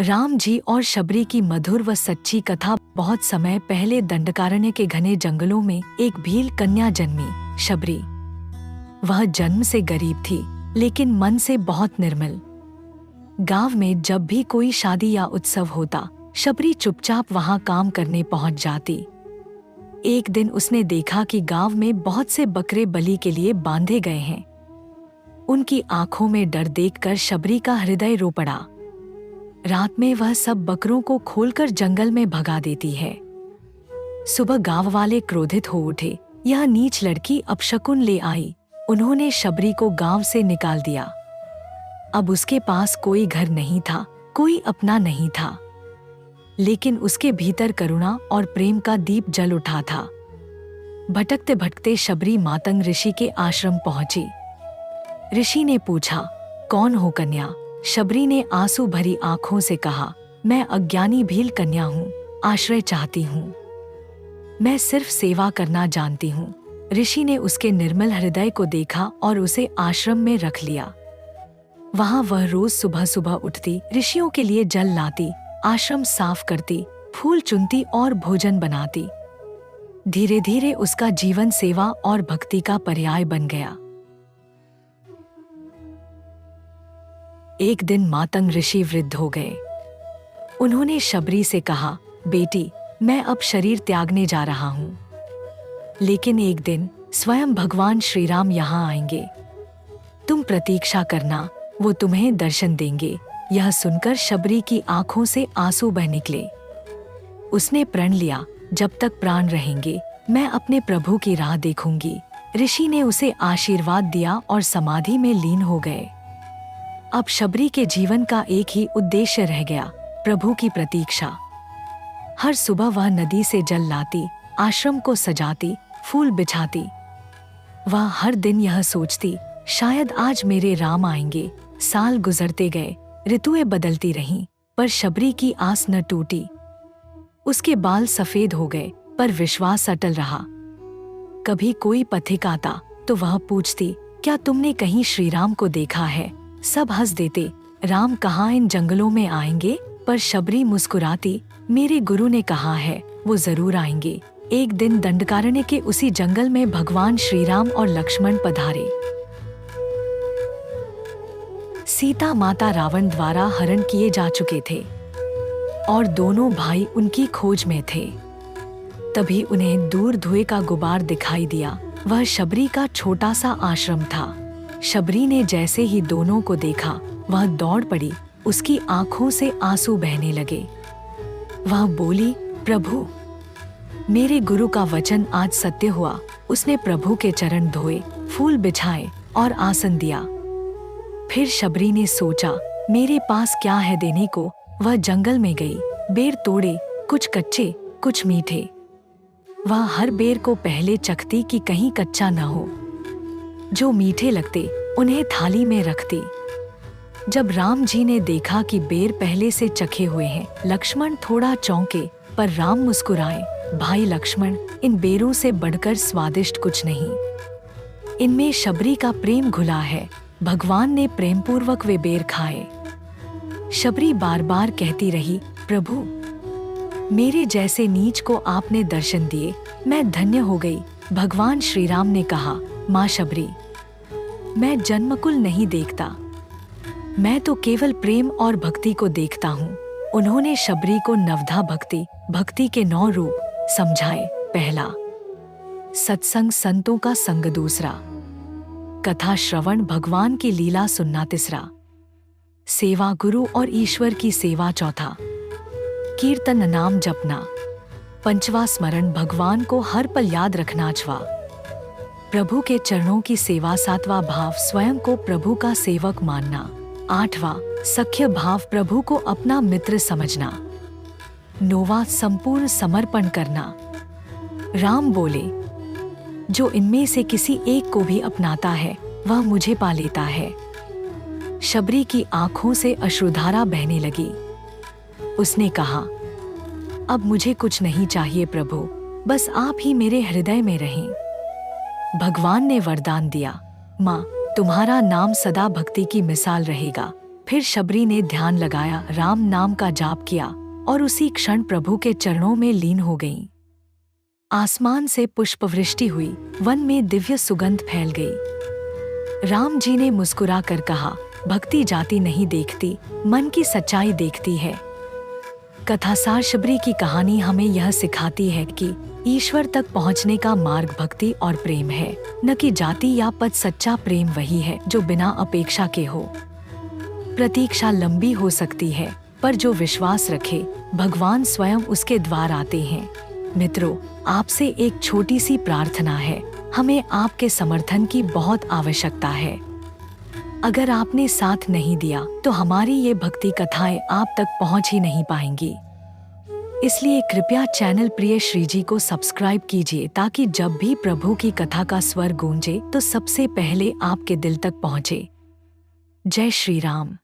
राम जी और शबरी की मधुर व सच्ची कथा। बहुत समय पहले दंडकारण्य के घने जंगलों में एक भील कन्या जन्मी, शबरी। वह जन्म से गरीब थी, लेकिन मन से बहुत निर्मल। गांव में जब भी कोई शादी या उत्सव होता, शबरी चुपचाप वहां काम करने पहुंच जाती। एक दिन उसने देखा कि गांव में बहुत से बकरे बलि के लिए बांधे गए हैं। उनकी आंखों में डर देखकर शबरी का हृदय रो पड़ा। रात में वह सब बकरों को खोलकर जंगल में भगा देती है। सुबह गांव वाले क्रोधित हो उठे। यह नीच लड़की अपशकुन ले आई। उन्होंने शबरी को गांव से निकाल दिया। अब उसके पास कोई घर नहीं था, कोई अपना नहीं था, लेकिन उसके भीतर करुणा और प्रेम का दीप जल उठा था। भटकते भटकते शबरी मातंग ऋषि के आश्रम पहुंची। ऋषि ने पूछा, कौन हो कन्या? शबरी ने आंसू भरी आंखों से कहा, मैं अज्ञानी भील कन्या हूँ, आश्रय चाहती हूँ। मैं सिर्फ सेवा करना जानती हूँ। ऋषि ने उसके निर्मल हृदय को देखा और उसे आश्रम में रख लिया। वहाँ वह रोज सुबह सुबह उठती, ऋषियों के लिए जल लाती, आश्रम साफ करती, फूल चुनती और भोजन बनाती। धीरे धीरे उसका जीवन सेवा और भक्ति का पर्याय बन गया। एक दिन मातंग ऋषि वृद्ध हो गए। उन्होंने शबरी से कहा, बेटी, मैं अब शरीर त्यागने जा रहा हूँ, लेकिन एक दिन स्वयं भगवान श्री राम यहाँ आएंगे। तुम प्रतीक्षा करना, वो तुम्हें दर्शन देंगे। यह सुनकर शबरी की आंखों से आंसू बह निकले। उसने प्रण लिया, जब तक प्राण रहेंगे मैं अपने प्रभु की राह देखूंगी। ऋषि ने उसे आशीर्वाद दिया और समाधि में लीन हो गए। अब शबरी के जीवन का एक ही उद्देश्य रह गया, प्रभु की प्रतीक्षा। हर सुबह वह नदी से जल लाती, आश्रम को सजाती, फूल बिछाती। वह हर दिन यह सोचती, शायद आज मेरे राम आएंगे। साल गुजरते गए, ऋतुएं बदलती रहीं, पर शबरी की आस न टूटी। उसके बाल सफेद हो गए, पर विश्वास अटल रहा। कभी कोई पथिक आता तो वह पूछती, क्या तुमने कहीं श्री राम को देखा है? सब हंस देते, राम कहाँ इन जंगलों में आएंगे? पर शबरी मुस्कुराती, मेरे गुरु ने कहा है, वो जरूर आएंगे। एक दिन दंडकारण्य के उसी जंगल में भगवान श्री राम और लक्ष्मण पधारे। सीता माता रावण द्वारा हरण किए जा चुके थे और दोनों भाई उनकी खोज में थे। तभी उन्हें दूर धुएं का गुबार दिखाई दिया। वह शबरी का छोटा सा आश्रम था। शबरी ने जैसे ही दोनों को देखा, वह दौड़ पड़ी। उसकी आंखों से आंसू बहने लगे। वह बोली, प्रभु, मेरे गुरु का वचन आज सत्य हुआ। उसने प्रभु के चरण धोए, फूल बिछाए और आसन दिया। फिर शबरी ने सोचा, मेरे पास क्या है देने को? वह जंगल में गई, बेर तोड़े, कुछ कच्चे, कुछ मीठे। वह हर बेर को पहले चखती कि कहीं कच्चा न हो। जो मीठे लगते उन्हें थाली में रखती। जब राम जी ने देखा कि बेर पहले से चखे हुए हैं, लक्ष्मण थोड़ा चौंके, पर राम मुस्कुराए, भाई लक्ष्मण, इन बेरों से बढ़कर स्वादिष्ट कुछ नहीं। इनमें शबरी का प्रेम घुला है। भगवान ने प्रेम पूर्वक वे बेर खाए। शबरी बार बार कहती रही, प्रभु, मेरे जैसे नीच को आपने दर्शन दिए, मैं धन्य हो गई। भगवान श्री राम ने कहा, माँ शबरी, मैं जन्मकुल नहीं देखता, मैं तो केवल प्रेम और भक्ति को देखता हूँ। उन्होंने शबरी को नवधा भक्ति, भक्ति के 9 रूप समझाए। पहला, सत्संग, संतों का संग। दूसरा, कथा श्रवण, भगवान की लीला सुनना। तीसरा, सेवा, गुरु और ईश्वर की सेवा। चौथा, कीर्तन, नाम जपना। पंचवा, स्मरण, भगवान को हर पल याद रखना। छठवां, प्रभु के चरणों की सेवा। सातवां भाव, स्वयं को प्रभु का सेवक मानना। आठवां, सख्य भाव, प्रभु को अपना मित्र समझना। नौवां, संपूर्ण समर्पण करना। राम बोले, जो इनमें से किसी एक को भी अपनाता है, वह मुझे पा लेता है। शबरी की आंखों से अश्रुधारा बहने लगी। उसने कहा, अब मुझे कुछ नहीं चाहिए प्रभु, बस आप ही मेरे हृदय में रहें। भगवान ने वरदान दिया, माँ, तुम्हारा नाम सदा भक्ति की मिसाल रहेगा। फिर शबरी ने ध्यान लगाया, राम नाम का जाप किया और उसी क्षण प्रभु के चरणों में लीन हो गईं। आसमान से पुष्पवृष्टि हुई, वन में दिव्य सुगंध फैल गई। राम जी ने मुस्कुरा कर कहा, भक्ति जाति नहीं देखती, मन की सच्चाई देखती है। कथासार शबरी की कहानी हमें यह सिखाती है कि ईश्वर तक पहुंचने का मार्ग भक्ति और प्रेम है, न कि जाति या पद। सच्चा प्रेम वही है जो बिना अपेक्षा के हो। प्रतीक्षा लंबी हो सकती है, पर जो विश्वास रखे, भगवान स्वयं उसके द्वार आते हैं। मित्रों, आपसे एक छोटी सी प्रार्थना है, हमें आपके समर्थन की बहुत आवश्यकता है। अगर आपने साथ नहीं दिया तो हमारी ये भक्ति कथाएं आप तक पहुंच ही नहीं पाएंगी। इसलिए कृपया चैनल प्रिय श्री जी को सब्सक्राइब कीजिए, ताकि जब भी प्रभु की कथा का स्वर गूंजे तो सबसे पहले आपके दिल तक पहुंचे। जय श्री राम।